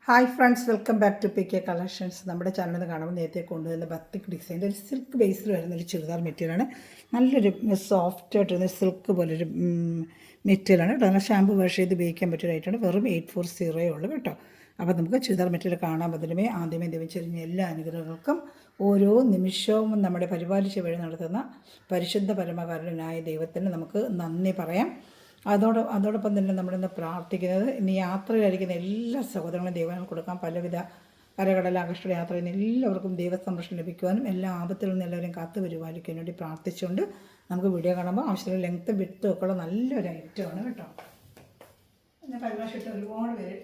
Hi friends, welcome back to PK collections. നമ്മുടെ ചാനലിൽ കാണുമ്പോൾ നേരത്തെ കൊണ്ടുവരുന്ന ബത്തിക് ഡിസൈൻ്റെ ഒരു സിൽക്ക് ബേസിൽ വരുന്നൊരു ചുരിദാർ മെറ്റീരിയലാണ്. നല്ലൊരു സോഫ്റ്റ് ആയിട്ടൊരു സിൽക്ക് പോലൊരു മെറ്റീരിയലാണ് കേട്ടോ. നല്ല ഷാമ്പു വാഷ് ചെയ്ത് ഉപയോഗിക്കാൻ പറ്റിയൊരായിട്ടാണ്. വെറും 840 ഉള്ളൂ കേട്ടോ. അപ്പോൾ നമുക്ക് ചുരിദാർ മെറ്റീരിയൽ കാണാൻ പറ്റുന്നതുമേ ആദ്യമേ ദൈവം എല്ലാ അനുഗ്രഹങ്ങൾക്കും ഓരോ നിമിഷവും നമ്മുടെ പരിപാലിച്ച് വഴി നടത്തുന്ന പരിശുദ്ധ പരമകാരുണ്യനായ ദൈവത്തിന് നമുക്ക് നന്ദി പറയാം. അതോടൊപ്പം തന്നെ നമ്മളിന്ന് പ്രാർത്ഥിക്കുന്നത് ഇനി യാത്രയിലായിരിക്കുന്ന എല്ലാ സഹോദരങ്ങളും ദൈവങ്ങൾ കൊടുക്കാൻ പലവിധ കരകടലാകർഷണ യാത്ര ചെയ്യുന്ന എല്ലാവർക്കും ദൈവസംരക്ഷണം ലഭിക്കുവാനും എല്ലാ ആപത്തിൽ നിന്ന് എല്ലാവരും കാത്തു പരിപാലിക്കാൻ വേണ്ടി പ്രാർത്ഥിച്ചുകൊണ്ട് നമുക്ക് വീഡിയോ കാണുമ്പോൾ ആവശ്യമുള്ള ലെങ്ത്ത് വിട്ടും ഒക്കെ ഉള്ള നല്ലൊരു ഐറ്റമാണ് കേട്ടോ. പിന്നെ പരിഭാഷയിട്ട് ഒരുപാട് പേര്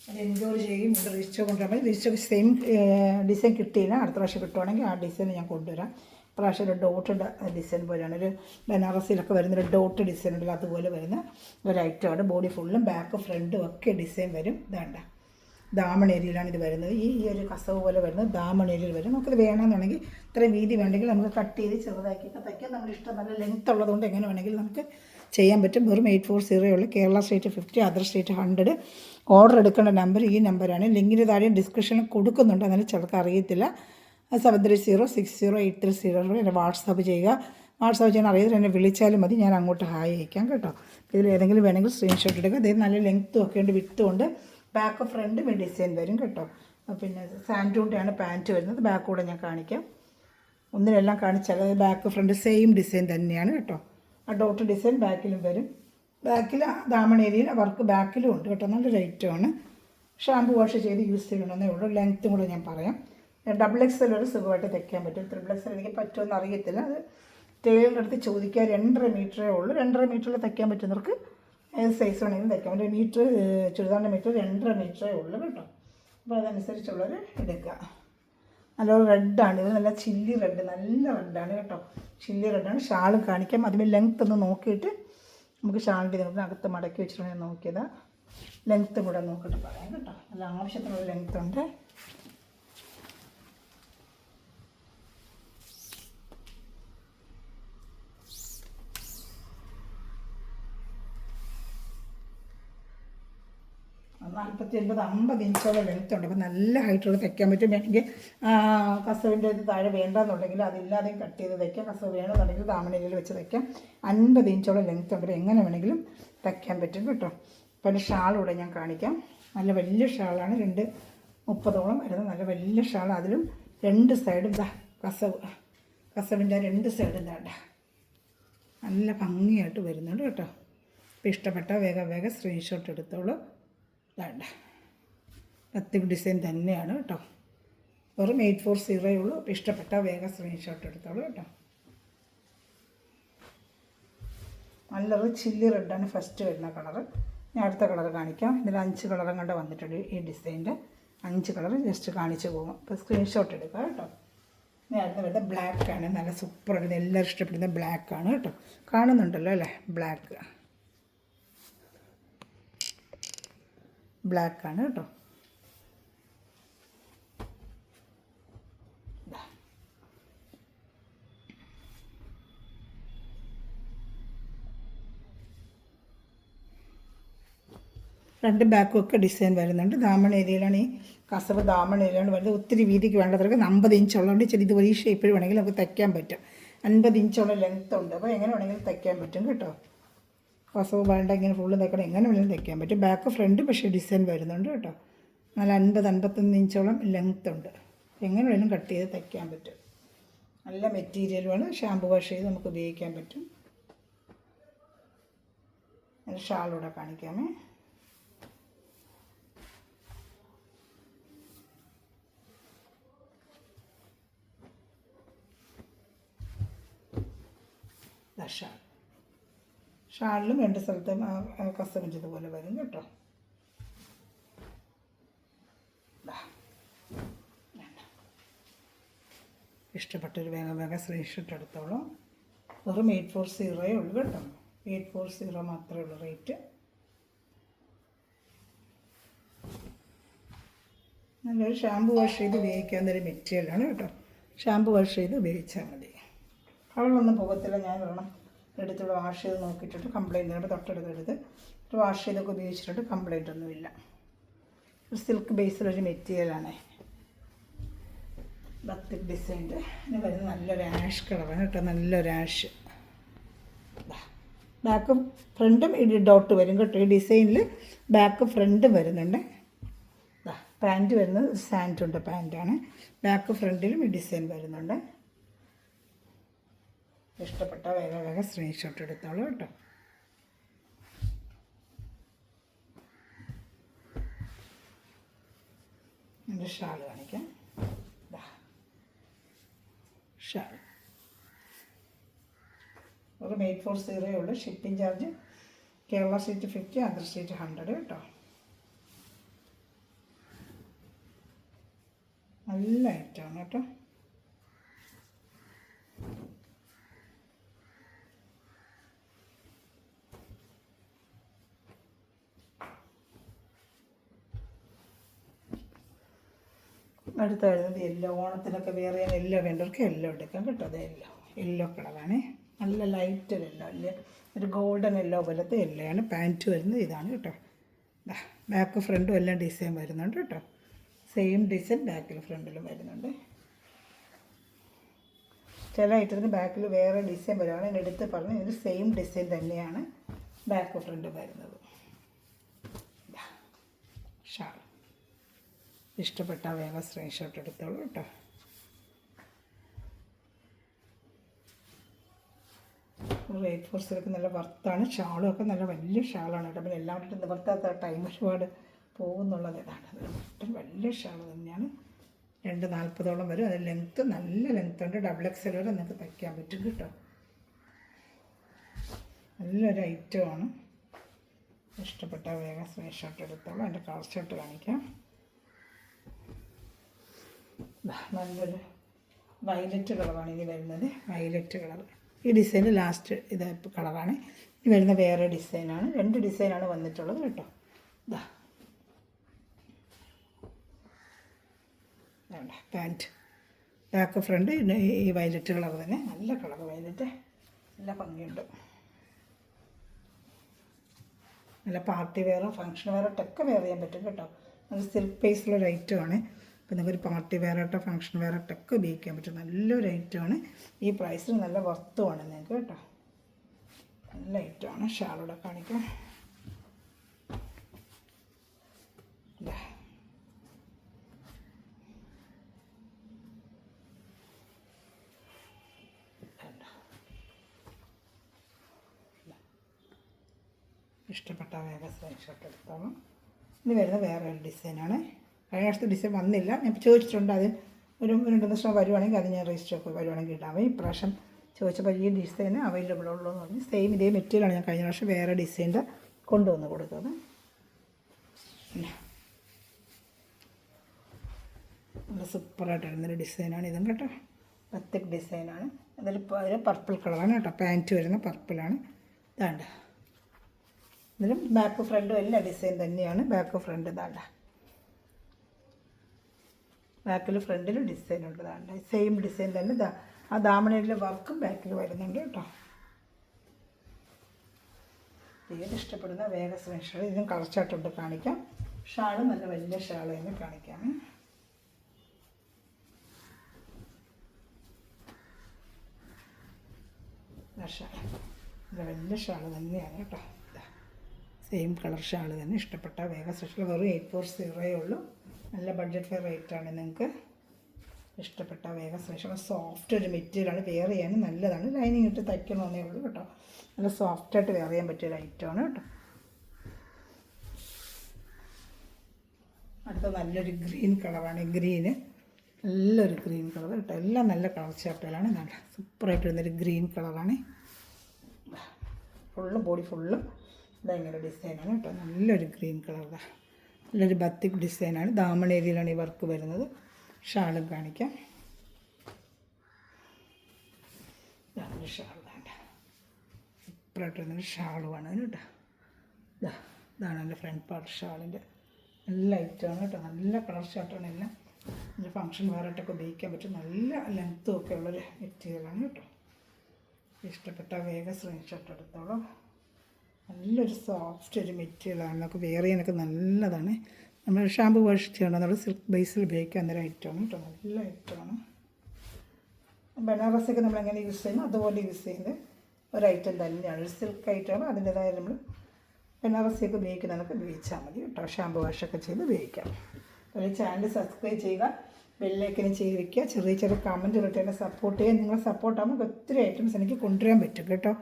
അത് എൻജോയ് ചെയ്യും. ഇവിടെ വിരിച്ചോ കൊണ്ടുവരാൻ വിരിച്ചൊക്കെ സെയിം ഡിസൈൻ കിട്ടിയില്ല. അടുത്ത പ്രാവശ്യം കിട്ടുവാണെങ്കിൽ ആ ഡിസൈൻ ഞാൻ കൊണ്ടുവരാം. പ്രാവശ്യം ഒരു ഡോട്ട് ഡിസൈൻ പോലെയാണ്, ഒരു ബനാറസിലൊക്കെ വരുന്നൊരു ഡോട്ട് ഡിസൈൻ ഉണ്ടല്ലോ, അതുപോലെ വരുന്ന ഒരു ഐറ്റമാണ്. ബോഡി ഫുള്ളും ബാക്ക് ഫ്രണ്ടും ഒക്കെ ഡിസൈൻ വരും. ഇതാണ്ട ദാമൺ ഏരിയയിലാണ് ഇത് വരുന്നത്. ഈ ഒരു കസവ് പോലെ വരുന്നത് ദാമൺ ഏരിയയിൽ വരും. നമുക്കിത് വേണമെന്നുണ്ടെങ്കിൽ ഇത്രയും വീതി വേണമെങ്കിൽ നമുക്ക് കട്ട് ചെയ്ത് ചെറുതാക്കിയിട്ട് തയ്ക്കാം. നമ്മുടെ ഇഷ്ടം നല്ല ലെങ്ത്ത് ഉള്ളതുകൊണ്ട് എങ്ങനെ വേണമെങ്കിലും നമുക്ക് ചെയ്യാൻ പറ്റും. വെറും 840 ഉള്ളൂ. Kerala state 50, other state 100. Order എടുക്കേണ്ട നമ്പർ ഈ നമ്പറാണ്. ലിങ്കിന് താഴെ ഡിസ്ക്രിപ്ഷനിൽ കൊടുക്കുന്നുണ്ട്, എന്നാലും ചിലർക്ക് അറിയത്തില്ല. 73060830 എന്നെ വാട്സാപ്പ് ചെയ്യുക. വാട്സാപ്പ് ചെയ്യാൻ അറിയാതെ എന്നെ വിളിച്ചാലും മതി, ഞാൻ അങ്ങോട്ട് ഹായ് അയക്കാം കേട്ടോ. ഇതിൽ ഏതെങ്കിലും വേണമെങ്കിൽ സ്ക്രീൻഷോട്ട് എടുക്കുക. അതായത് നല്ല ലെങ്ത്തും ഒക്കെ ഉണ്ട്, വിട്ടുകൊണ്ട് ബാക്ക് ഫ്രണ്ടും ഡിസൈൻ വരും കേട്ടോ. പിന്നെ സാൻഡൂണ്ടാണ് പാൻറ്റ് വരുന്നത്. ബാക്ക് കൂടെ ഞാൻ കാണിക്കാം. ഒന്നിനെല്ലാം കാണിച്ചാൽ ബാക്ക് ഫ്രണ്ട് സെയിം ഡിസൈൻ തന്നെയാണ് കേട്ടോ. ആ ഡോട്ട് ഡിസൈൻ ബാക്കിലും വരും. ബാക്കിൽ ദാമൺ ഏരിയയിൽ വർക്ക് ബാക്കിലും ഉണ്ട് കേട്ടോ. നല്ലൊരു ഐറ്റമാണ്. ഷാമ്പു വാഷ് ചെയ്ത് യൂസ് ചെയ്യണമെന്നേ ഉള്ളൂ. ലെങ്ത്തും കൂടെ ഞാൻ പറയാം. XXL ഒരു സുഖമായിട്ട് തയ്ക്കാൻ പറ്റും. XXL എനിക്ക് പറ്റുമെന്ന് അറിയത്തില്ല. അത് ടൈലറിൻ്റെ അടുത്ത് ചോദിക്കുക. 2.5 മീറ്ററേ ഉള്ളൂ. 2.5 മീറ്ററിൽ തയ്ക്കാൻ പറ്റുന്നവർക്ക് ഏത് സൈസ് വേണമെങ്കിലും തയ്ക്കാം. ഒരു മീറ്റർ ചുരിദാറിൻ്റെ മീറ്റർ 2.5 മീറ്ററേ ഉള്ളൂ കേട്ടോ. അപ്പോൾ അതനുസരിച്ചുള്ളവർ എടുക്കുക. നല്ലൊരു റെഡാണ് ഇത്, നല്ല ചില്ലി റെഡ്, നല്ല റെഡാണ് കേട്ടോ. ചില്ലി റെഡാണ്. ഷാളും കാണിക്കാം. അതിന് ലെങ്ത്ത് ഒന്ന് നോക്കിയിട്ട് നമുക്ക് ഷാളിൻ്റെ ഇതിനകത്ത് മടക്കി വെച്ചിട്ടുണ്ടെങ്കിൽ നോക്കിയതാണ്. ലെങ്ത്തും കൂടെ നോക്കിയിട്ട് പറയാം കേട്ടോ. നല്ല ആവശ്യത്തിനുള്ള ലെങ്ത്ത് ഉണ്ട്. 49-50 ഇഞ്ചോളം ലെങ്ത്ത് ഉണ്ട്. അപ്പോൾ നല്ല ഹൈറ്റുള്ള തയ്ക്കാൻ പറ്റും. വേണമെങ്കിൽ കസവിൻ്റെ ഇത് താഴെ വേണ്ടെന്നുണ്ടെങ്കിൽ അതില്ലാതെയും കട്ട് ചെയ്ത് തയ്ക്കാം. കസവ് വേണമെന്നുണ്ടെങ്കിൽ ദാമണയിൽ വെച്ച് തയ്ക്കാം. 50 ഇഞ്ചോളം ലെങ്ത്ത് ഉണ്ട്. എങ്ങനെ വേണമെങ്കിലും തയ്ക്കാൻ പറ്റും കേട്ടോ. പിന്നെ ഷാളൂടെ ഞാൻ കാണിക്കാം. നല്ല വലിയ ഷാളാണ്. 230 വരുന്നത്. നല്ല വലിയ ഷാൾ. അതിലും 2 സൈഡും കസവിൻ്റെ 2 സൈഡും ഇതാണ്ട നല്ല ഭംഗിയായിട്ട് വരുന്നുണ്ട് കേട്ടോ. അപ്പോൾ ഇഷ്ടപ്പെട്ട വേഗം സ്ക്രീൻഷോട്ട് എടുത്തോളൂ. വേണ്ട ബത്തിക് ഡിസൈൻ തന്നെയാണ് കേട്ടോ. വെറും 840 ഉള്ളൂ. അപ്പോൾ ഇഷ്ടപ്പെട്ട വേഗം സ്ക്രീൻഷോട്ട് എടുത്തോളൂ കേട്ടോ. നല്ലൊരു ചില്ലി റെഡാണ് ഫസ്റ്റ് വരുന്ന കളറ്. ഞാൻ അടുത്ത കളർ കാണിക്കാം. ഇതിൽ 5 കളറും കണ്ട് വന്നിട്ടുണ്ട്. ഈ ഡിസൈൻ്റെ 5 കളർ ജസ്റ്റ് കാണിച്ച് പോകും. അപ്പോൾ സ്ക്രീൻഷോട്ട് എടുക്കുക കേട്ടോ. ഇനി അടുത്ത വരുന്നത് ബ്ലാക്കാണ്. നല്ല സൂപ്പറായിട്ട് എല്ലാവരും ഇഷ്ടപ്പെടുന്ന ബ്ലാക്കാണ് കേട്ടോ. കാണുന്നുണ്ടല്ലോ അല്ലേ? ബ്ലാക്കാണ് കേട്ടോ. രണ്ട് ബാക്കും ഒക്കെ ഡിസൈൻ വരുന്നുണ്ട്. ദാമൺ ഏരിയയിലാണ് ഈ കസവ്. ദാമൺ ഏരിയയിലാണ് വരുന്നത്. ഒത്തിരി വീതിക്ക് വേണ്ടവർക്ക് 50 ഇഞ്ചുള്ളതുകൊണ്ട് ചെറിയ ഇതുപോലെ ഈ ഷേപ്പിൽ വേണമെങ്കിൽ നമുക്ക് തയ്ക്കാൻ പറ്റും. 50 ഇഞ്ചോളം ലെങ്ത്ത് ഉണ്ട്. അപ്പോൾ എങ്ങനെ വേണമെങ്കിലും തയ്ക്കാൻ പറ്റും കേട്ടോ. കസവ് വേണ്ട, ഇങ്ങനെ ഫുള്ള് തയ്ക്കണം, എങ്ങനെ വേണമെങ്കിലും തയ്ക്കാൻ പറ്റും. ബാക്ക് ഫ്രണ്ട് പക്ഷേ ഡിസൈൻ വരുന്നുണ്ട് കേട്ടോ. നല്ല 50-51 ഇഞ്ചോളം ലെങ്ത്ത് ഉണ്ട്. എങ്ങനെ വേണമെങ്കിലും കട്ട് ചെയ്ത് തയ്ക്കാൻ പറ്റും. നല്ല മെറ്റീരിയലുമാണ്. ഷാമ്പു വാഷ് ചെയ്ത് നമുക്ക് ഉപയോഗിക്കാൻ പറ്റും. ഷാളൂടെ കാണിക്കാമേ. ഷാളിലും 2 സ്ഥലത്തും കസവിൻ്റെ ഇതുപോലെ വരും കേട്ടോ. ഇഷ്ടപ്പെട്ടൊരു വേഗം സ്ക്രീൻഷോട്ട് എടുത്തോളൂ. വെറും 840 ഉള്ളൂ കേട്ടോ. 840 മാത്രമേ ഉള്ളൂ റേറ്റ്. നല്ലൊരു ഷാമ്പു വാഷ് ചെയ്ത് ഉപയോഗിക്കാവുന്നൊരു മെറ്റീരിയലാണ് കേട്ടോ. ഷാമ്പു വാഷ് ചെയ്ത് ഉപയോഗിച്ചാൽ മതി. കളറൊന്നും പോകത്തില്ല. ഞാൻ വേണം എടുത്തുള്ള വാഷ് ചെയ്ത് നോക്കിയിട്ടിട്ട് കംപ്ലയിൻ്റ് തൊട്ടടുത്ത് വാഷ് ചെയ്തൊക്കെ ഉപയോഗിച്ചിട്ട് കംപ്ലയിൻ്റ് ഒന്നുമില്ല. ഒരു സിൽക്ക് ബേസിലൊരു മെറ്റീരിയലാണ്. ബത്തിക് ഡിസൈൻ്റെ ഇനി വരുന്നത് നല്ലൊരു ആഷ് കളറാണ് കേട്ടോ, നല്ലൊരു ആഷ്. ബാക്കും ഫ്രണ്ടും ഈ ഡോട്ട് വരും കേട്ടോ. ഈ ഡിസൈനിൽ ബാക്ക് ഫ്രണ്ടും വരുന്നുണ്ട്. പാൻറ്റ് വരുന്നത് സാൻഡുണ്ട് പാൻറ്റാണ്. ബാക്ക് ഫ്രണ്ടിലും ഈ ഡിസൈൻ വരുന്നുണ്ട്. ഇഷ്ടപ്പെട്ട വേഗം വേഗം സ്ക്രീൻഷോട്ട് എടുത്തോളൂ കേട്ടോ. എൻ്റെ ഷാൾ കാണിക്കാം. ഷാൾ ഒരു 840 ഉള്ളൂ. Shipping charge Kerala state 50, Andhra state 100 കേട്ടോ. നല്ല ഐറ്റമാണ് കേട്ടോ. അടുത്ത വരുന്നത് യെല്ലോ. ഓണത്തിനൊക്കെ വേറെ യെല്ലോ വേണ്ടവർക്ക് യെല്ലോ എടുക്കാം കേട്ടോ. അത് യെല്ലോ കളറാണ്. നല്ല ലൈറ്റ് യെല്ലോ അല്ലേ, ഒരു ഗോൾഡൻ യെല്ലോ പോലത്തെ യെല്ലോ ആണ്. പാൻറ്റ് വരുന്നത് ഇതാണ് കേട്ടോ. ബാക്ക് ഫ്രണ്ടും എല്ലാം ഡിസൈൻ വരുന്നുണ്ട് കേട്ടോ. സെയിം ഡിസൈൻ ബാക്കിൽ ഫ്രണ്ടിലും വരുന്നുണ്ട്. ചില ഐറ്റത്തിന് ബാക്കിൽ വേറെ ഡിസൈൻ വരുവാണ്. ഞാൻ എടുത്ത് പറഞ്ഞ് ഇതിന് സെയിം ഡിസൈൻ തന്നെയാണ് ബാക്ക് ഫ്രണ്ട് വരുന്നത്. ഷാൾ ഇഷ്ടപ്പെട്ട വേഗം സ്ക്രീൻഷോട്ട് എടുത്തോളൂ കേട്ടോ. ഒരു 840 നല്ല വർത്താണ്. ഷാളും ഒക്കെ നല്ല വലിയ ഷാളാണ് കേട്ടോ. പിന്നെ എല്ലാം കൂടി നിവർത്താത്ത ടൈം ഒരുപാട് പോകുന്നുള്ളത് ഇതാണ്. ഒട്ടും വലിയ ഷാൾ തന്നെയാണ്. 240 വരും. അത് ലെങ്ത്ത് നല്ല ലെങ്ത്ത് ഉണ്ട്. XXL വരെ നിങ്ങൾക്ക് തയ്ക്കാൻ പറ്റും കേട്ടോ. നല്ലൊരു ഐറ്റമാണ്. ഇഷ്ടപ്പെട്ട വേഗം സ്ക്രീൻഷോട്ട് എടുത്തോളൂ. അതിൻ്റെ കളർ ഷർട്ട് കാണിക്കാം. നല്ലൊരു വയലറ്റ് കളറാണ് ഇനി വരുന്നത്. വയലറ്റ് കളർ ഈ ഡിസൈൻ ലാസ്റ്റ് ഇത് കളറാണ്. ഇനി വരുന്ന വേറെ ഡിസൈനാണ്. 2 ഡിസൈനാണ് വന്നിട്ടുള്ളത് കേട്ടോ. ഇതാ പാൻറ്റ് ബാക്ക് ഫ്രണ്ട് ഈ വയലറ്റ് കളർ തന്നെ. നല്ല കളർ വയലറ്റ്, നല്ല ഭംഗിയുണ്ട്. നല്ല പാർട്ടി വെയറും ഫങ്ഷൻ വെയറായിട്ടൊക്കെ വെയർ ചെയ്യാൻ പറ്റും കേട്ടോ. അത് സിൽക്ക് ബേസിലൊരു ഐറ്റമാണ്. അപ്പോൾ നിങ്ങൾക്കൊരു പാർട്ടി വെയറായിട്ടോ ഫങ്ഷൻ വെയറായിട്ടൊക്കെ ഉപയോഗിക്കാൻ പറ്റും. നല്ലൊരു ഐറ്റമാണ്. ഈ പ്രൈസിന് നല്ല വർത്തുമാണ് നിങ്ങൾക്ക് കേട്ടോ. നല്ല ഐറ്റമാണ്. ഷാളോടെ കാണിക്കാം. ഇഷ്ടപ്പെട്ട വേഗം സ്ക്രീൻഷോട്ട് എടുത്തോളാം. ഇനി വരുന്ന വേറെ ഒരു ഡിസൈനാണ്. കഴിഞ്ഞ വർഷത്തെ ഡിസൈൻ വന്നില്ല, ഞാൻ ചോദിച്ചിട്ടുണ്ട്. അത് ഒരു 2 ദിവസം വരുവാണെങ്കിൽ അത് ഞാൻ രജിസ്റ്റർ ഒക്കെ വരുവാണെങ്കിൽ ഇടാമേ. ഇപ്രാവശ്യം ചോദിച്ചപ്പോൾ ഈ ഡിസൈൻ അവൈലബിൾ ഉള്ളൂ എന്ന് പറഞ്ഞ് സെയിം ഇതേ മെറ്റീരിയലാണ് ഞാൻ കഴിഞ്ഞ പ്രാവശ്യം വേറെ ഡിസൈൻ്റെ കൊണ്ടുവന്ന് കൊടുത്തത്. നല്ല സൂപ്പറായിട്ട് വരുന്നൊരു ഡിസൈനാണ് ഇതും കേട്ടോ. ബത്തിക് ഡിസൈനാണ്. അതിൽ പർപ്പിൾ കളറാണ് കേട്ടോ. പാൻറ്റ് വരുന്ന പർപ്പിളാണ്. ഇതാണ്ട് ഇതിലും ബാക്ക് ഫ്രണ്ടും എല്ലാം ഡിസൈൻ തന്നെയാണ്. ബാക്ക് ഫ്രണ്ട് ഇതാണ്ട. ബാക്കിൽ ഫ്രണ്ടിലും ഡിസൈൻ ഉണ്ട്. ഇതാണ്ട് സെയിം ഡിസൈൻ തന്നെ. ആ ദാമണയിലെ വർക്കും ബാക്കിൽ വരുന്നുണ്ട് കേട്ടോ. ഏത് ഇഷ്ടപ്പെടുന്ന വേഗം സ്ക്രീൻഷോട്ട്. ഇതിനും കളർ ചാർട്ടുണ്ട് കാണിക്കാം. ഷാള് നല്ല വലിയ ഷാള് തന്നെ കാണിക്കാം. ഷാൾ നല്ല വലിയ ഷാള് തന്നെയാണ് കേട്ടോ. സെയിം കളർ ഷാള് തന്നെ. ഇഷ്ടപ്പെട്ട വേഗം സ്പെഷ്യൽ വെറും 840 ഉള്ളൂ. നല്ല ബഡ്ജറ്റ് ഫെയർ റേറ്റാണ്. നിങ്ങൾക്ക് ഇഷ്ടപ്പെട്ട വേഗം സ്പെഷ്യൽ. സോഫ്റ്റ് ഒരു മെറ്റീരിയലാണ്. വെയർ ചെയ്യാനും നല്ലതാണ്. ലൈനിങ് ഇട്ട് തയ്ക്കണമെന്നേ ഉള്ളൂ കേട്ടോ. നല്ല സോഫ്റ്റായിട്ട് വെയർ ചെയ്യാൻ പറ്റിയൊരു ഐറ്റമാണ് കേട്ടോ. അടുത്ത നല്ലൊരു ഗ്രീൻ കളറാണ്. ഗ്രീന് നല്ലൊരു ഗ്രീൻ കളർ കേട്ടോ. എല്ലാം നല്ല കളർ ചാർട്ടുകളാണ്. നല്ല സൂപ്പറായിട്ട് വരുന്നൊരു ഗ്രീൻ കളറാണ്. ഫുള്ളും ബോഡി ഫുള്ളും ഇതങ്ങനെ ഡിസൈനാണ് കേട്ടോ. നല്ലൊരു ഗ്രീൻ കളറാണ്. നല്ലൊരു ബത്തിക് ഡിസൈനാണ്. ദാമൺ ഏരിയയിലാണ് ഈ വർക്ക് വരുന്നത്. ഷാളും കാണിക്കാം. ഇതാണ് ഷാൾ. വേണ്ട സൂപ്പറായിട്ട് വരുന്നൊരു ഷാളുമാണ് കേട്ടോ. ഇതാണ് എൻ്റെ ഫ്രണ്ട് പാർട്ട് ഷാളിൻ്റെ. നല്ല ഐറ്റമാണ് കേട്ടോ. നല്ല കളർ ഷർട്ടാണ് എല്ലാം. നല്ല ഫങ്ഷൻ വേറായിട്ടൊക്കെ ഉപയോഗിക്കാൻ പറ്റും. നല്ല ലെങ്ത്തും ഒക്കെ ഉള്ളൊരു മെറ്റീരിയലാണ് കേട്ടോ. ഇഷ്ടപ്പെട്ട വേഗം സ്ക്രീൻഷോട്ട് എടുത്തോളൂ. നല്ലൊരു സോഫ്റ്റ് ഒരു മെറ്റീരിയലാണ്. നമുക്ക് വെയർ ചെയ്യാനൊക്കെ നല്ലതാണ്. നമ്മൾ ഷാമ്പു വാഷ് ചെയ്യണം, നമ്മൾ സിൽക്ക് ബേസിൽ ഉപയോഗിക്കാൻ ഒരു ഐറ്റമാണ് കേട്ടോ. നല്ല ഐറ്റമാണ്. ബനാറസൊക്കെ നമ്മൾ എങ്ങനെ യൂസ് ചെയ്യുന്നു അതുപോലെ യൂസ് ചെയ്യുന്നത് ഒരു ഐറ്റം തന്നെയാണ്. ഒരു സിൽക്ക് ഐറ്റമാണ്. അതിൻ്റേതായ നമ്മൾ ബനാറസിയൊക്കെ ഉപയോഗിക്കുന്നതൊക്കെ ഉപയോഗിച്ചാൽ മതി കേട്ടോ. ഷാമ്പു വാഷൊക്കെ ചെയ്ത് ഉപയോഗിക്കാം. അതുപോലെ ചാനൽ സബ്സ്ക്രൈബ് ചെയ്യുക, ബെല്ലൈക്കനും ചെയ്ത് വയ്ക്കുക, ചെറിയ ചെറിയ കമൻറ്റ് ഇട്ട് എന്നെ സപ്പോർട്ട് ചെയ്യുക. നിങ്ങളെ സപ്പോർട്ടാകുമ്പോൾ ഒത്തിരി ഐറ്റംസ് എനിക്ക് കൊണ്ടുവരാൻ പറ്റും കേട്ടോ.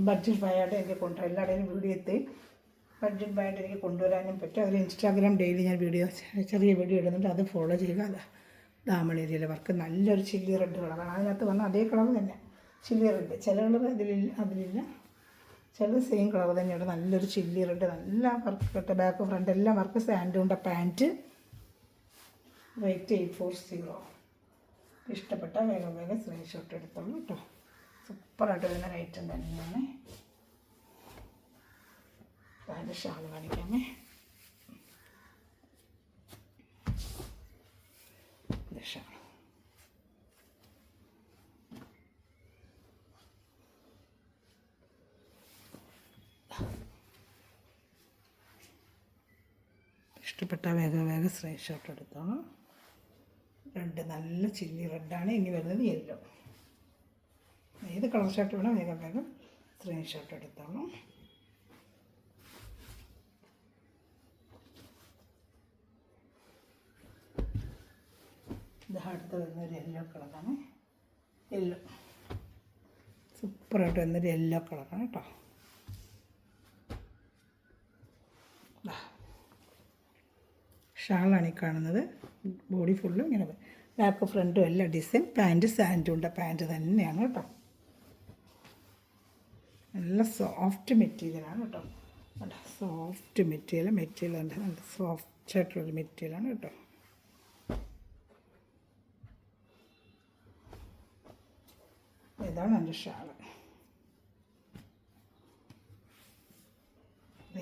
ബഡ്ജറ്റ് ബൈയായിട്ട് എനിക്ക് കൊണ്ടുവരാം. എല്ലാവരുടെയും വീഡിയോ എത്തി ബഡ്ജറ്റ് ബൈയായിട്ട് എനിക്ക് കൊണ്ടുവരാനും പറ്റും. അതിൽ ഇൻസ്റ്റാഗ്രാം ഡെയിലി ഞാൻ ചെറിയ വീഡിയോ ഇടുന്നുണ്ട്, അത് ഫോളോ ചെയ്യുക. അല്ല ഡാമൺ ഏരിയയിലെ വർക്ക് നല്ലൊരു ചില്ലി റെഡ് കളറാണ്. അതിനകത്ത് വന്ന അതേ കളർ തന്നെ ചില്ലി റെഡ്. ചില കളർ അതിലില്ല, ചിലത് സെയിം കളർ തന്നെയാണ്. നല്ലൊരു ചില്ലി റെഡ്, നല്ല വർക്ക് കേട്ടോ. ബാക്ക് ഫ്രണ്ട് എല്ലാം വർക്ക്. സാൻഡുണ്ട പാൻറ്റ്, റേറ്റ് 840. ഇഷ്ടപ്പെട്ട വേഗം വേഗം സ്ക്രീൻഷോട്ട് എടുത്തോളൂ കേട്ടോ. സൂപ്പറായിട്ട് വരുന്ന ഐറ്റം തന്നെയാണ്. അതിൻ്റെ ഷാൾ കാണിക്കാമേ. ഷാൾ ഇഷ്ടപ്പെട്ട വേഗം വേഗം സ്ക്രീൻഷോട്ട് എടുത്തോളൂ. റെഡ് നല്ല ചില്ലി റെഡാണ്. ഇനി വരുന്നത് യെല്ലോ. ഏത് കളർ ഷർട്ട് വേണം വേഗം വേഗം സ്ക്രീൻഷോട്ട് എടുത്തോളൂ. ഇത് അടുത്ത് വരുന്നൊരു യെല്ലോ കളറാണ്. യെല്ലോ സൂപ്പറായിട്ട് വരുന്നൊരു യെല്ലോ കളറാണ് കേട്ടോ. ഷാളാണ് ഈ കാണുന്നത്. ബോഡി ഫുള്ളും ഇങ്ങനെ ബാക്ക് ഫ്രണ്ടും എല്ലാം ഡിസൈൻ. പാൻറ്റ് സാൻഡുണ്ട പാൻറ്റ് തന്നെയാണ് കേട്ടോ. നല്ല സോഫ്റ്റ് മെറ്റീരിയലാണ് കേട്ടോ. നല്ല സോഫ്റ്റ് മെറ്റീരിയൽ ഉണ്ട്. നല്ല സോഫ്റ്റ് ആയിട്ടുള്ളൊരു മെറ്റീരിയലാണ് കേട്ടോ. ഇതാണ് എൻ്റെ ഷാള്.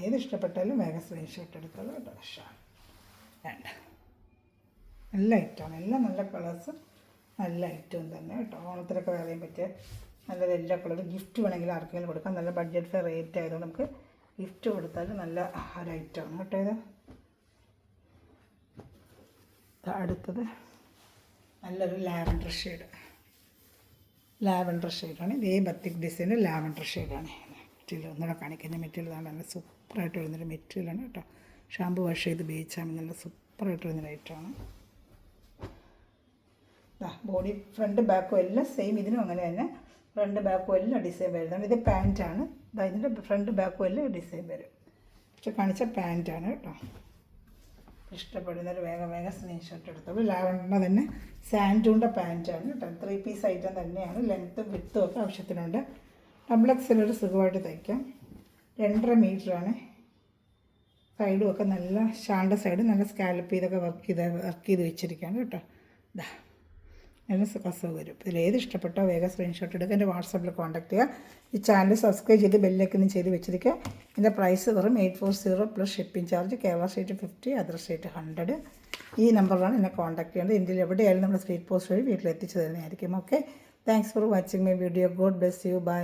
ഏത് ഇഷ്ടപ്പെട്ടാലും വേഗം സ്ക്രീൻഷോട്ട് എടുത്തോളൂ കേട്ടോ. ഷാൾ വേണ്ട നല്ല ഐറ്റമാണ്. എല്ലാം നല്ല കളേഴ്സ്, നല്ല ഐറ്റവും തന്നെ കേട്ടോ. ഓണത്തിനൊക്കെ വേറെയും പറ്റിയ നല്ലൊരു എല്ലാ കളറും. ഗിഫ്റ്റ് വേണമെങ്കിൽ ആർക്കെങ്കിലും കൊടുക്കാം. നല്ല ബഡ്ജറ്റ് റേറ്റ് ആയതുകൊണ്ട് നമുക്ക് ഗിഫ്റ്റ് കൊടുത്താൽ നല്ല ഒരു ഐറ്റമാണ് കേട്ടോ. ഇത് അടുത്തത് നല്ലൊരു ലാവൻഡർ ഷെയ്ഡാണ്. ഇതേ ബത്തിക് ഡിസൈന് ലാവൻഡർ ഷെയ്ഡാണ്. മെറ്റീരിയൽ ഒന്നുകൂടെ കാണിക്കുന്ന മെറ്റീരിയൽ നല്ല സൂപ്പറായിട്ട് വരുന്നൊരു മെറ്റീരിയലാണ് കേട്ടോ. ഷാമ്പു വാഷ് ചെയ്ത് ഉപയോഗിച്ചാൽ നല്ല സൂപ്പറായിട്ട് വരുന്നൊരു ഐറ്റമാണ്. ബോഡി ഫ്രണ്ട് ബാക്കും എല്ലാം സെയിം. ഇതിനും അങ്ങനെ തന്നെ ഫ്രണ്ട് ബാക്കും എല്ലാം ഡിസൈൻ വരുന്നതാണ്. ഇത് പാൻറ്റാണ്. ഇതിൻ്റെ ഫ്രണ്ട് ബാക്കും എല്ലാം ഡിസൈൻ വരും. പക്ഷെ കാണിച്ച പാൻറ്റാണ് കേട്ടോ. ഇഷ്ടപ്പെടുന്നൊരു വേഗം വേഗം സ്ക്രീൻഷോട്ട് എടുത്തോളൂ. ലാവൻഡറിൻ്റെ തന്നെ സാൻഡൂണ്ട പാൻറ്റാണ് കേട്ടോ. 3 പീസ് ഐറ്റം തന്നെയാണ്. ലെങ്ത്തും വിഡ്ത്തും ഒക്കെ ആവശ്യത്തിനുണ്ട്. ഡബിൾ എക്സലൊരു സുഖമായിട്ട് തയ്ക്കാം. 2.5 മീറ്ററാണ്. സൈഡും ഒക്കെ നല്ല ഷാളിൻ്റെ സൈഡ് നല്ല സ്കാലപ്പ് ചെയ്തൊക്കെ വർക്ക് ചെയ്ത് വെച്ചിരിക്കുകയാണ് കേട്ടോ. ഇതാ നല്ല കസവ് വരും. ഇതിൽ ഏത് ഇഷ്ടപ്പെട്ടോ വേഗം സ്ക്രീൻഷോട്ട് എടുക്കുക. എൻ്റെ വാട്സാപ്പിൽ കോൺടാക്ട് ചെയ്യുക. ഈ ചാനൽ സബ്സ്ക്രൈബ് ചെയ്ത് ബെല്ലൈക്കനും ചെയ്ത് വെച്ചിരിക്കുക. ഇതിൻ്റെ പ്രൈസ് വെറും 840 plus shipping charge. Kerala state 50, other state 100. ഈ നമ്പറിലാണ് എന്നെ കോൺടാക്ട് ചെയ്യേണ്ടത്. ഇന്ത്യയിൽ എവിടെയായാലും നമ്മൾ സ്പീഡ് പോസ്റ്റ് വഴി വീട്ടിലെത്തിച്ച് തരുന്നതായിരിക്കും. Okay, thanks for watching my video. God bless you. By.